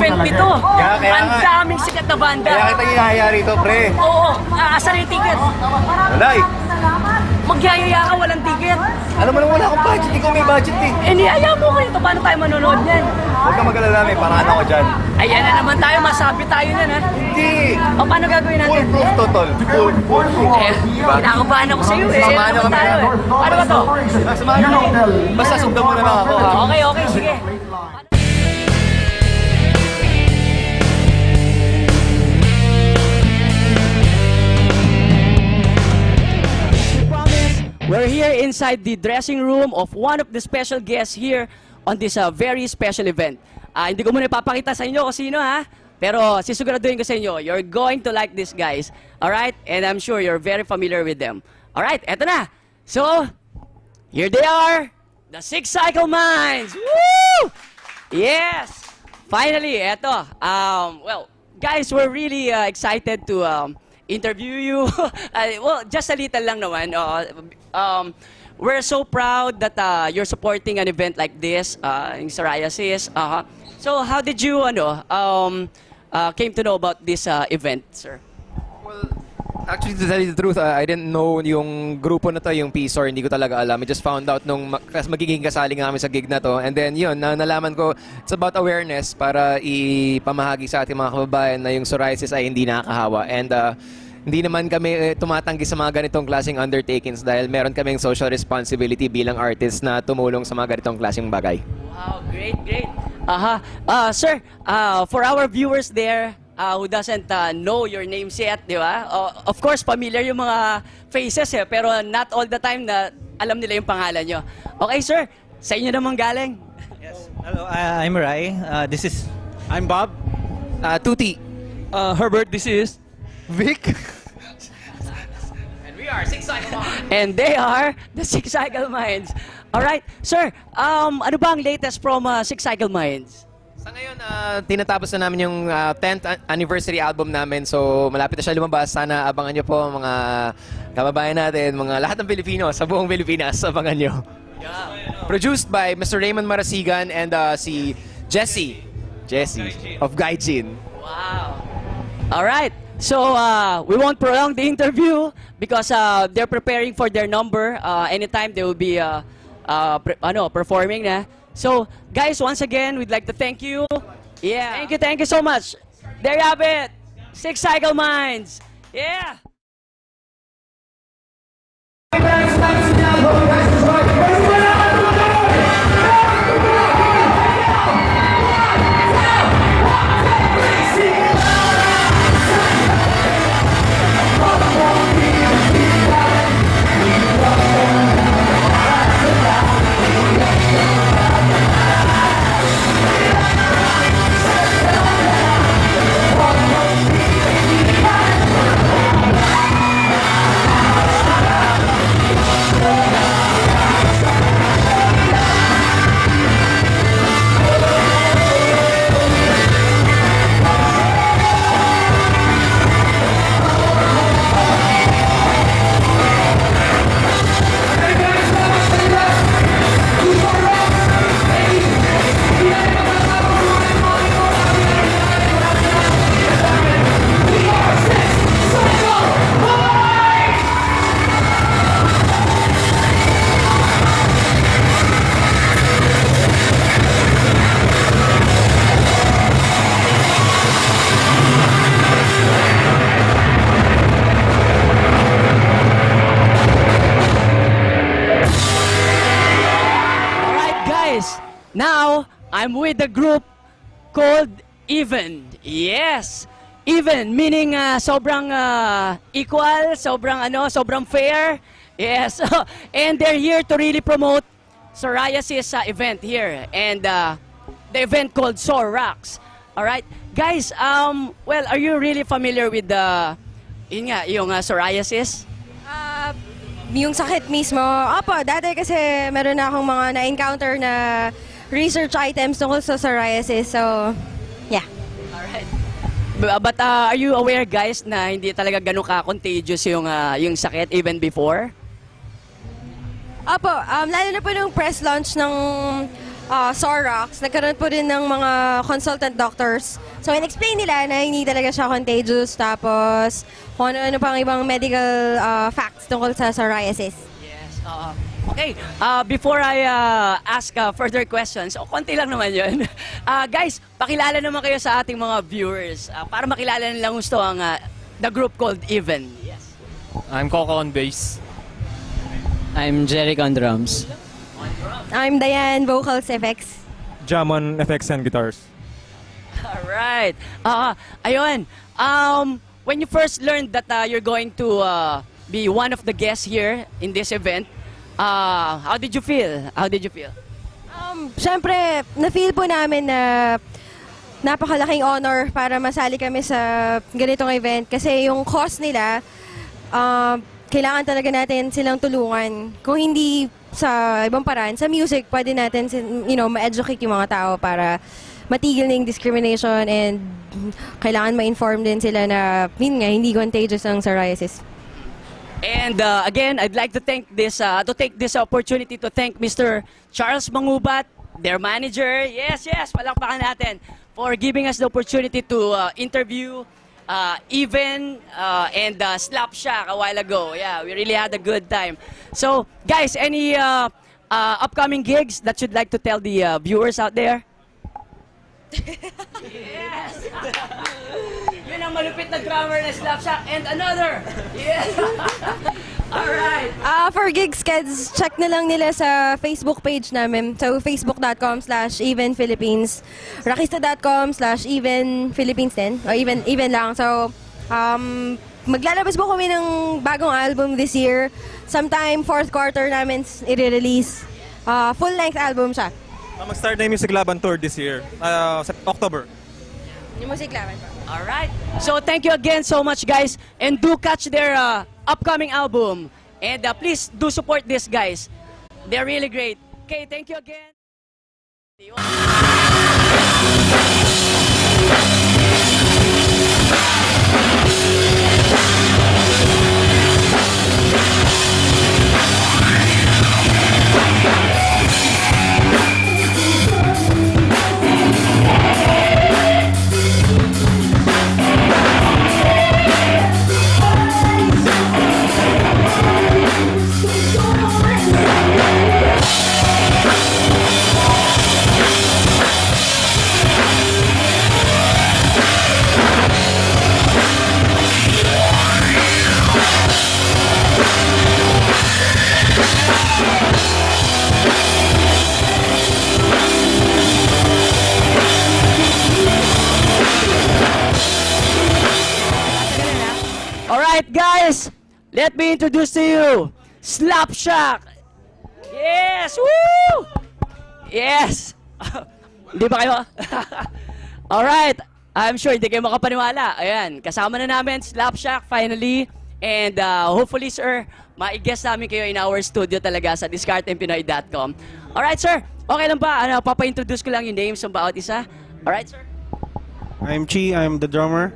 event nito. Kaya Ang daming sikat na banda. Kaya kita ihahaya rito, pre. Oo, asan yung ticket? Walay. Magyayaya ka, walang ticket. Alam mo naman wala akong budget, ikaw may budget eh. Eh, niyaya mo ko ito. Paano tayo manonood niyan? Huwag ka mag-alala, may paraan ako dyan. Ayan na naman tayo, masabi tayo na ha. Hindi. O, paano gagawin natin? Full proof to, tol. Full proof. Eh, kinakabahan ako sa'yo eh. Samahan niyo kami. Tayo, eh. Paano ba to? Samahan niyo. Basta sundan mo na lang ako, ha? Okay, okay, sige. We're here inside the dressing room of one of the special guests here on this very special event. Hindi ko muna ipapakita sa inyo kung sino ha, pero sisiguraduhin ko sa inyo, you're going to like these guys. Alright? And I'm sure you're very familiar with them. Alright, eto na. So, here they are, the Six Cycle Minds. Woo! Yes! Finally, eto. Well, guys, we're really excited to interview you. Well, just a little lang naman. We're so proud that you're supporting an event like this in psoriasis. So, how did you came to know about this event, sir? Well, actually, to tell you the truth, I didn't know yung grupo na to, yung PSOR, hindi ko talaga alam. I just found out nung magiging kasali nga kami sa gig na to. And then yun, nalaman ko, it's about awareness para ipamahagi sa ating mga kababayan na yung psoriasis ay hindi nakakahawa. And hindi naman kami tumatanggi sa mga ganitong klaseng undertakings dahil meron kaming social responsibility bilang artist na tumulong sa mga ganitong klaseng bagay. Wow, great, great. Sir, for our viewers there who doesn't know your names yet, di ba? Of course, familiar yung mga faces pero not all the time na alam nila yung pangalan nyo. Okay, sir, sa inyo naman galing. Yes. Hello, I'm Rai. I'm Bob. Tuti. Herbert, this is Vic. And we are Six Cycle Minds. And they are the Six Cycle Minds. Alright, sir, ano ba ang latest from Six Cycle Minds? Sa ngayon, tinatapos na namin yung 10th anniversary album namin. So, malapit na siya lumabas. Sana abangan nyo po mga kababayan natin, mga lahat ng Pilipino sa buong Pilipinas. Abangan nyo. Yeah. Produced by Mr. Raymond Marasigan and si Jesse of Gaijin. Wow. Alright. So, we won't prolong the interview because they're preparing for their number. Anytime they will be performing na. So, guys, once again, we'd like to thank you. Yeah. Thank you so much. There you have it. Six Cycle Minds. Yeah. Now, I'm with the group called Even. Yes! Even, meaning sobrang equal, sobrang fair. Yes. And they're here to really promote psoriasis event here. And the event called Sore Rocks. Alright? Guys, well, are you really familiar with yung psoriasis? Yung sakit mismo, opo, dati kasi meron na akong mga na-encounter na research items tungkol sa psoriasis. So, yeah. Alright. But are you aware, guys, na hindi talaga ganun ka-contagious yung sakit even before? Opo, lalo na po nung press launch ng Sorox, nagkaroon po din ng mga consultant doctors. So, in-explain nila na hindi talaga siya contagious. Tapos, kung ano-ano pang ibang medical facts tungkol sa psoriasis. Yes. Okay, before I ask further questions, konti lang naman yun. Guys, pakilala naman kayo sa ating mga viewers para makilala nilang gusto ang the group called Even. Yes. I'm Coco on bass. I'm Jeric on drums. I'm Diane, vocals, effects. Jam on effects and guitars. Alright. Ayun. When you first learned that you're going to be one of the guests here in this event, how did you feel? How did you feel? Siyempre, na-feel po namin na napakalaking honor para masali kami sa ganitong event. Kasi yung cause nila, kailangan talaga natin silang tulungan. Kung hindi sa ibang paraan, sa music, pwede natin, ma-educate yung mga tao para matigil na yung discrimination and kailangan ma-inform din sila na, hindi contagious ang psoriasis. And again, I'd like to take this opportunity to thank Mr. Charles Mangubat, their manager. Yes, palakpakan natin for giving us the opportunity to interview Even and Slapshack a while ago. Yeah, we really had a good time. So, guys, any upcoming gigs that you'd like to tell the viewers out there? Yes! Yun ang malupit na drummer na Slapshack and another! Yes! Alright! For gig skeds, check na lang nila sa Facebook page namin. So, facebook.com/evenphilippines, rakista.com/evenphilippines din. O even lang. So, maglalabas po kami ng bagong album this year. Sometime fourth quarter namin i-release. Full-length album siya. Mag-start na yung Music Laban Tour this year, October. Yung Music Laban po. Alright. So thank you again so much, guys. And do catch their upcoming album. And please do support these guys. They're really great. Okay, thank you again. Alright, guys, let me introduce to you Slapshack. Yes, woo! Yes. Hindi ba kayo? Alright, I'm sure hindi kayo makapaniwala. Ayan, kasama na namin Slapshack finally. And hopefully, sir, ma-guest namin kayo in our studio talaga sa discartempinoy.com. Alright, sir, okay lang ba? Papa-introduce ko lang yung names ng bawat isa. Alright, sir. I'm Chi, I'm the drummer.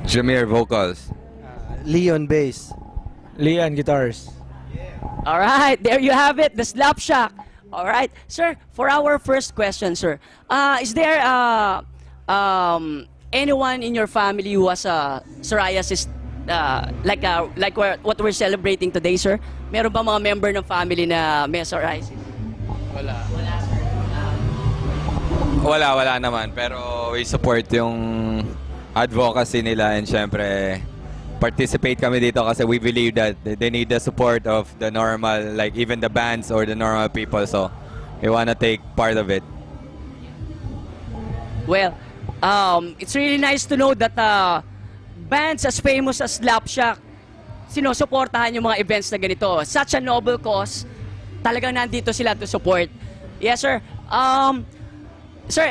Jameer, vocals. Leon, bass. Leon, guitars. Alright, there you have it, the Slapshack. Alright, sir, for our first question, sir, is there anyone in your family who has psoriasis, like what we're celebrating today, sir? Meron ba mga member ng family na may psoriasis? Wala. Wala naman. Pero we support yung advocacy nila and syempre participate kami dito kasi we believe that they need the support of the normal, like even the bands or the normal people. So we wanna take part of it. Well, it's really nice to know that bands as famous as Slapshack sinusuportahan yung mga events na ganito. Such a noble cause. Talagang nandito sila to support. Yes, sir. Sir,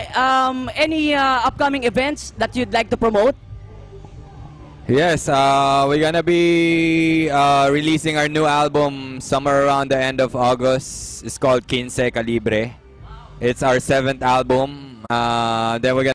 any upcoming events that you'd like to promote? Yes, we're gonna be releasing our new album somewhere around the end of August. It's called Quince Calibre. It's our 7th album. Then we're gonna